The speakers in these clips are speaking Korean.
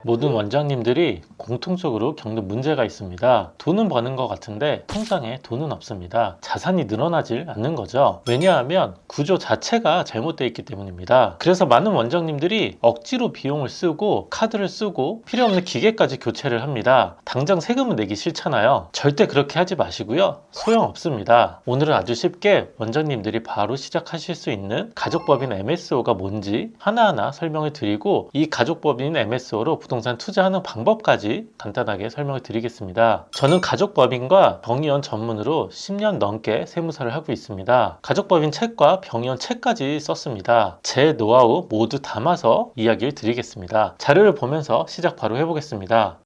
모든 원장님들이 공통적으로 겪는 문제가 있습니다. 돈은 버는 것 같은데 통장에 돈은 없습니다. 자산이 늘어나질 않는 거죠. 왜냐하면 구조 자체가 잘못되어 있기 때문입니다. 그래서 많은 원장님들이 억지로 비용을 쓰고 카드를 쓰고 필요 없는 기계까지 교체를 합니다. 당장 세금은 내기 싫잖아요. 절대 그렇게 하지 마시고요. 소용없습니다. 오늘은 아주 쉽게 원장님들이 바로 시작하실 수 있는 가족법인 MSO가 뭔지 하나하나 설명을 드리고, 이 가족법인 MSO로 부동산 투자하는 방법까지 간단하게 설명을 드리겠습니다. 저는 가족법인과 병의원 전문으로 10년 넘게 세무사를 하고 있습니다. 가족법인 책과 병의원 책까지 썼습니다. 제 노하우 모두 담아서 이야기를 드리겠습니다. 자료를 보면서 시작 바로 해보겠습니다.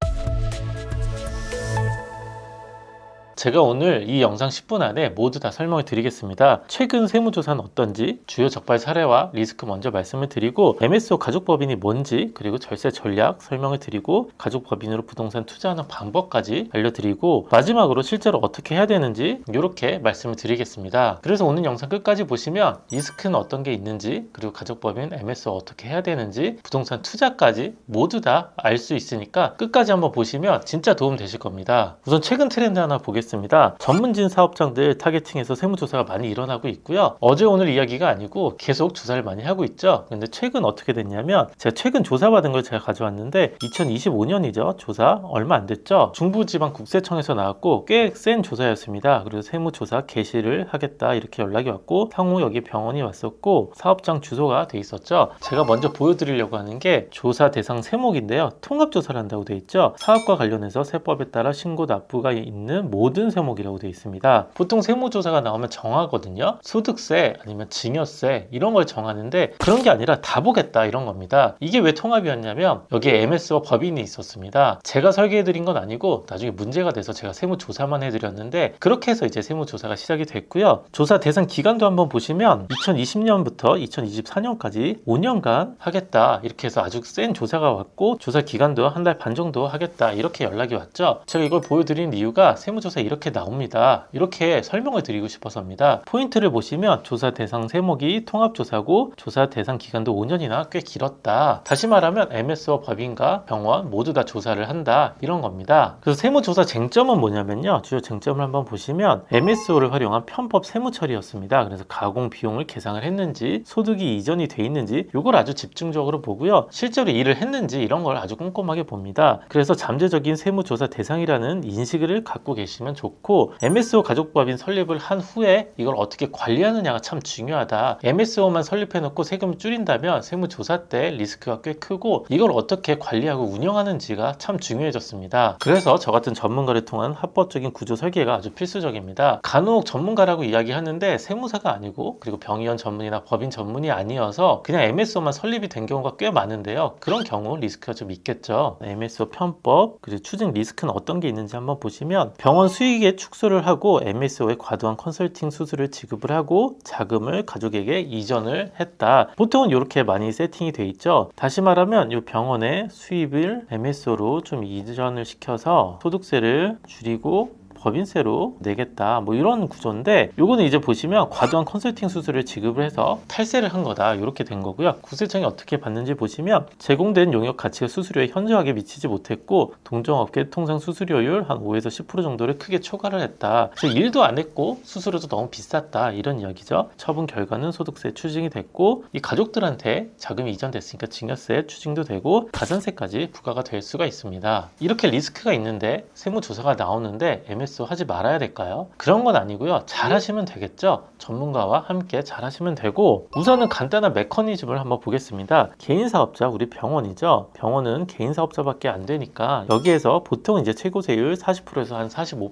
제가 오늘 이 영상 10분 안에 모두 다 설명을 드리겠습니다. 최근 세무조사는 어떤지, 주요 적발 사례와 리스크 먼저 말씀을 드리고, MSO 가족법인이 뭔지, 그리고 절세 전략 설명을 드리고, 가족법인으로 부동산 투자하는 방법까지 알려드리고, 마지막으로 실제로 어떻게 해야 되는지 이렇게 말씀을 드리겠습니다. 그래서 오늘 영상 끝까지 보시면 리스크는 어떤 게 있는지, 그리고 가족법인 MSO 어떻게 해야 되는지, 부동산 투자까지 모두 다 알 수 있으니까 끝까지 한번 보시면 진짜 도움 되실 겁니다. 우선 최근 트렌드 하나 보겠습니다. 전문진 사업장들 타겟팅해서 세무조사가 많이 일어나고 있고요. 어제 오늘 이야기가 아니고 계속 조사를 많이 하고 있죠. 근데 최근 어떻게 됐냐면, 제가 최근 조사받은 걸 제가 가져왔는데 2025년이죠. 조사 얼마 안 됐죠. 중부지방국세청에서 나왔고 꽤 센 조사였습니다. 그래서 세무조사 개시를 하겠다 이렇게 연락이 왔고, 향후 여기 병원이 왔었고 사업장 주소가 돼 있었죠. 제가 먼저 보여드리려고 하는 게 조사 대상 세목인데요. 통합조사를 한다고 돼 있죠. 사업과 관련해서 세법에 따라 신고 납부가 있는 모든 세목이라고 되어 있습니다. 보통 세무조사가 나오면 정하거든요. 소득세 아니면 증여세 이런 걸 정하는데, 그런 게 아니라 다 보겠다 이런 겁니다. 이게 왜 통합이었냐면, 여기에 MS와 법인이 있었습니다. 제가 설계해드린 건 아니고 나중에 문제가 돼서 제가 세무조사만 해드렸는데, 그렇게 해서 이제 세무조사가 시작이 됐고요. 조사 대상 기간도 한번 보시면 2020년부터 2024년까지 5년간 하겠다 이렇게 해서 아주 센 조사가 왔고, 조사 기간도 한 달 반 정도 하겠다 이렇게 연락이 왔죠. 제가 이걸 보여드린 이유가 세무조사 이렇게 나옵니다. 이렇게 설명을 드리고 싶어서입니다. 포인트를 보시면 조사 대상 세목이 통합조사고, 조사 대상 기간도 5년이나 꽤 길었다. 다시 말하면 MS와 법인과 병원 모두 다 조사를 한다 이런 겁니다. 그래서 세무조사 쟁점은 뭐냐면요. 주요 쟁점을 한번 보시면 MSO를 활용한 편법 세무처리였습니다. 그래서 가공 비용을 계상을 했는지, 소득이 이전이 돼 있는지 이걸 아주 집중적으로 보고요. 실제로 일을 했는지 이런 걸 아주 꼼꼼하게 봅니다. 그래서 잠재적인 세무조사 대상이라는 인식을 갖고 계시면 좋고, MSO 가족법인 설립을 한 후에 이걸 어떻게 관리하느냐가 참 중요하다. MSO만 설립해놓고 세금을 줄인다면 세무조사 때 리스크가 꽤 크고, 이걸 어떻게 관리하고 운영하는지가 참 중요해졌습니다. 그래서 저 같은 전문가를 통한 합법적인 구조 설계가 아주 필수적입니다. 간혹 전문가라고 이야기하는데 세무사가 아니고, 그리고 병의원 전문이나 법인 전문이 아니어서 그냥 MSO만 설립이 된 경우가 꽤 많은데요. 그런 경우 리스크가 좀 있겠죠. MSO 편법 그리고 추징 리스크는 어떤 게 있는지 한번 보시면, 병원 수익의 축소를 하고 MSO에 과도한 컨설팅 수수료를 지급을 하고 자금을 가족에게 이전을 했다. 보통은 이렇게 많이 세팅이 돼 있죠. 다시 말하면 이 병원의 수입을 MSO로 좀 이전을 시켜서 소득세를 줄이고 법인세로 내겠다 뭐 이런 구조인데, 요거는 이제 보시면 과도한 컨설팅 수수료를 지급을 해서 탈세를 한 거다 이렇게 된 거고요. 국세청이 어떻게 받는지 보시면, 제공된 용역 가치가 수수료에 현저하게 미치지 못했고, 동종업계 통상 수수료율 한 5에서 10% 정도를 크게 초과를 했다. 그래서 일도 안 했고 수수료도 너무 비쌌다 이런 이야기죠. 처분 결과는 소득세 추징이 됐고, 이 가족들한테 자금이 이전됐으니까 증여세 추징도 되고 가산세까지 부과가 될 수가 있습니다. 이렇게 리스크가 있는데 세무조사가 나오는데 MSO 하지 말아야 될까요? 그런 건 아니고요. 잘 하시면 되겠죠. 전문가와 함께 잘 하시면 되고, 우선은 간단한 메커니즘을 한번 보겠습니다. 개인 사업자, 우리 병원이죠. 병원은 개인 사업자밖에 안 되니까 여기에서 보통 이제 최고세율 40%에서 한 45%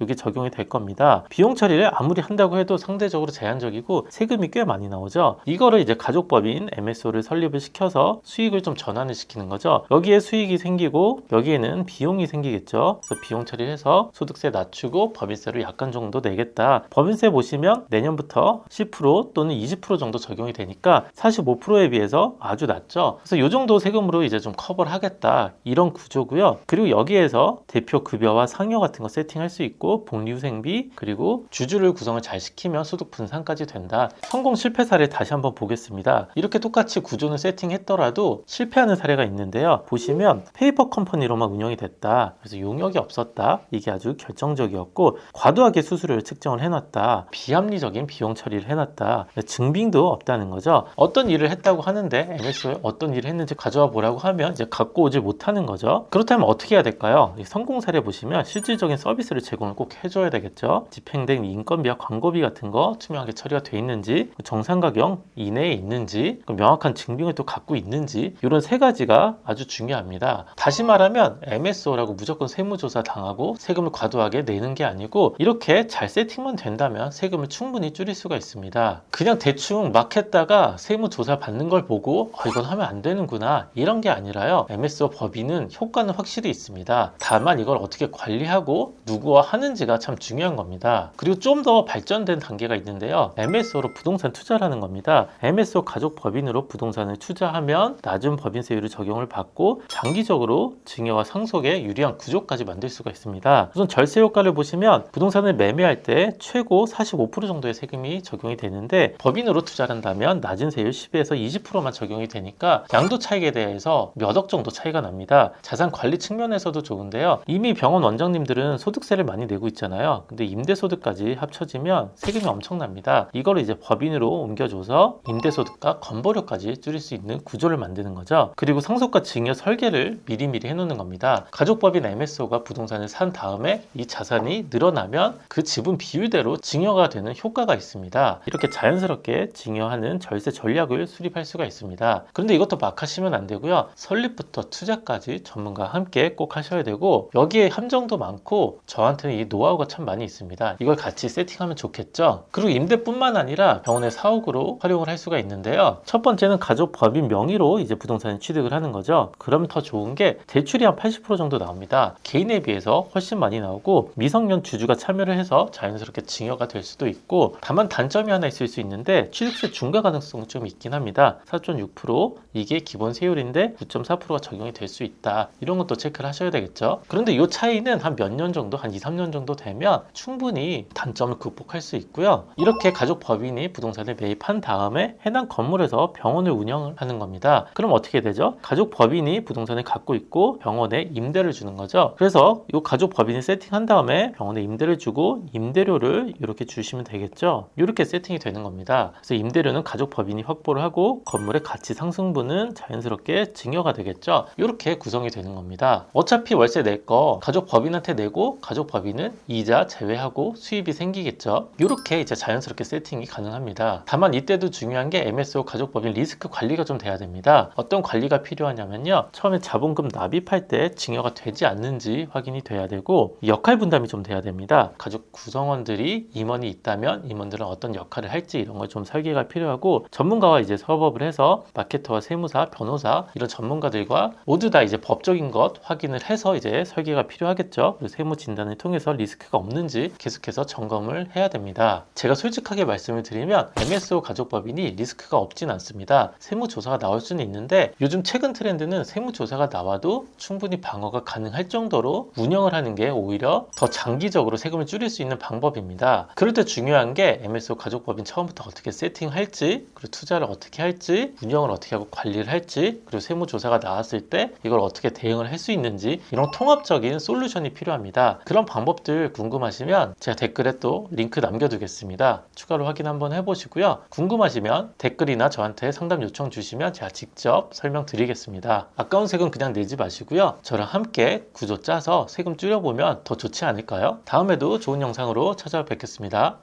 이게 적용이 될 겁니다. 비용 처리를 아무리 한다고 해도 상대적으로 제한적이고 세금이 꽤 많이 나오죠. 이거를 이제 가족법인 MSO를 설립을 시켜서 수익을 좀 전환을 시키는 거죠. 여기에 수익이 생기고 여기에는 비용이 생기겠죠. 그래서 비용 처리를 해서 소득세 소득세 낮추고 법인세로 약간 정도 내겠다. 법인세 보시면 내년부터 10% 또는 20% 정도 적용이 되니까 45%에 비해서 아주 낮죠. 그래서 이 정도 세금으로 이제 좀 커버를 하겠다. 이런 구조고요. 그리고 여기에서 대표 급여와 상여 같은 거 세팅할 수 있고 복리후생비 그리고 주주를 구성을 잘 시키면 소득 분산까지 된다. 성공 실패 사례 다시 한번 보겠습니다. 이렇게 똑같이 구조는 세팅했더라도 실패하는 사례가 있는데요. 보시면 페이퍼 컴퍼니로만 운영이 됐다. 그래서 용역이 없었다. 이게 아주 결정적이었고 과도하게 수수료를 측정을 해놨다. 비합리적인 비용 처리를 해놨다. 증빙도 없다는 거죠. 어떤 일을 했다고 하는데 MSO에 어떤 일을 했는지 가져와 보라고 하면 이제 갖고 오지 못하는 거죠. 그렇다면 어떻게 해야 될까요? 성공 사례 보시면 실질적인 서비스를 제공을 꼭 해줘야 되겠죠. 집행된 인건비와 광고비 같은 거 투명하게 처리가 돼 있는지, 정상 가격 이내에 있는지, 명확한 증빙을 또 갖고 있는지, 이런 세 가지가 아주 중요합니다. 다시 말하면 MSO라고 무조건 세무조사 당하고 세금을 과도하게 내는 게 아니고 이렇게 잘 세팅만 된다면 세금을 충분히 줄일 수가 있습니다. 그냥 대충 막 했다가 세무조사 받는 걸 보고 이건 하면 안 되는구나 이런 게 아니라요. MSO 법인은 효과는 확실히 있습니다. 다만 이걸 어떻게 관리하고 누구와 하는지가 참 중요한 겁니다. 그리고 좀 더 발전된 단계가 있는데요. MSO로 부동산 투자를 하는 겁니다. MSO 가족 법인으로 부동산을 투자하면 낮은 법인세율을 적용을 받고 장기적으로 증여와 상속에 유리한 구조까지 만들 수가 있습니다. 우선 절세 효과를 보시면 부동산을 매매할 때 최고 45% 정도의 세금이 적용이 되는데 법인으로 투자를 한다면 낮은 세율 10에서 20%만 적용이 되니까 양도 차익에 대해서 몇 억 정도 차이가 납니다. 자산 관리 측면에서도 좋은데요. 이미 병원 원장님들은 소득세를 많이 내고 있잖아요. 근데 임대소득까지 합쳐지면 세금이 엄청납니다. 이걸 이제 법인으로 옮겨줘서 임대소득과 건보료까지 줄일 수 있는 구조를 만드는 거죠. 그리고 상속과 증여 설계를 미리미리 해놓는 겁니다. 가족법인 MSO가 부동산을 산 다음에 이 자산이 늘어나면 그 지분 비율대로 증여가 되는 효과가 있습니다. 이렇게 자연스럽게 증여하는 절세 전략을 수립할 수가 있습니다. 그런데 이것도 막 하시면 안 되고요. 설립부터 투자까지 전문가와 함께 꼭 하셔야 되고 여기에 함정도 많고 저한테는 이 노하우가 참 많이 있습니다. 이걸 같이 세팅하면 좋겠죠. 그리고 임대뿐만 아니라 병원의 사옥으로 활용을 할 수가 있는데요. 첫 번째는 가족 법인 명의로 이제 부동산을 취득을 하는 거죠. 그럼 더 좋은 게 대출이 한 80% 정도 나옵니다. 개인에 비해서 훨씬 많이 나오고 미성년 주주가 참여를 해서 자연스럽게 증여가 될 수도 있고 다만 단점이 하나 있을 수 있는데 취득세 중과 가능성이 좀 있긴 합니다. 4.6% 이게 기본 세율인데 9.4%가 적용이 될 수 있다. 이런 것도 체크를 하셔야 되겠죠. 그런데 이 차이는 한 몇 년 정도, 한 2, 3년 정도 되면 충분히 단점을 극복할 수 있고요. 이렇게 가족 법인이 부동산을 매입한 다음에 해당 건물에서 병원을 운영을 하는 겁니다. 그럼 어떻게 되죠? 가족 법인이 부동산을 갖고 있고 병원에 임대를 주는 거죠. 그래서 이 가족 법인을 세팅한 다음에 병원에 임대를 주고 임대료를 이렇게 주시면 되겠죠. 이렇게 세팅이 되는 겁니다. 그래서 임대료는 가족 법인이 확보를 하고 건물의 가치 상승분은 자연스럽게 증여가 되겠죠. 이렇게 구성이 되는 겁니다. 어차피 월세 낼 거 가족 법인한테 내고 가족 법인은 이자 제외하고 수입이 생기겠죠. 이렇게 이제 자연스럽게 세팅이 가능합니다. 다만 이때도 중요한 게 MSO 가족 법인 리스크 관리가 좀 돼야 됩니다. 어떤 관리가 필요하냐면요. 처음에 자본금 납입할 때 증여가 되지 않는지 확인이 돼야 되고 역할 분담이 좀 돼야 됩니다. 가족 구성원들이 임원이 있다면 임원들은 어떤 역할을 할지 이런 걸 좀 설계가 필요하고 전문가와 이제 협업을 해서 마케터와 세무사, 변호사 이런 전문가들과 모두 다 이제 법적인 것 확인을 해서 이제 설계가 필요하겠죠. 그리고 세무 진단을 통해서 리스크가 없는지 계속해서 점검을 해야 됩니다. 제가 솔직하게 말씀을 드리면 MSO 가족법인이 리스크가 없진 않습니다. 세무조사가 나올 수는 있는데 요즘 최근 트렌드는 세무조사가 나와도 충분히 방어가 가능할 정도로 운영을 하는 게 오히려 더 장기적으로 세금을 줄일 수 있는 방법입니다. 그럴 때 중요한 게 MSO 가족법인 처음부터 어떻게 세팅할지 그리고 투자를 어떻게 할지 운영을 어떻게 하고 관리를 할지 그리고 세무조사가 나왔을 때 이걸 어떻게 대응을 할 수 있는지 이런 통합적인 솔루션이 필요합니다. 그런 방법들 궁금하시면 제가 댓글에 또 링크 남겨두겠습니다. 추가로 확인 한번 해보시고요. 궁금하시면 댓글이나 저한테 상담 요청 주시면 제가 직접 설명드리겠습니다. 아까운 세금 그냥 내지 마시고요. 저랑 함께 구조 짜서 세금 줄여보면 더 좋지 않을까요? 다음에도 좋은 영상으로 찾아뵙겠습니다.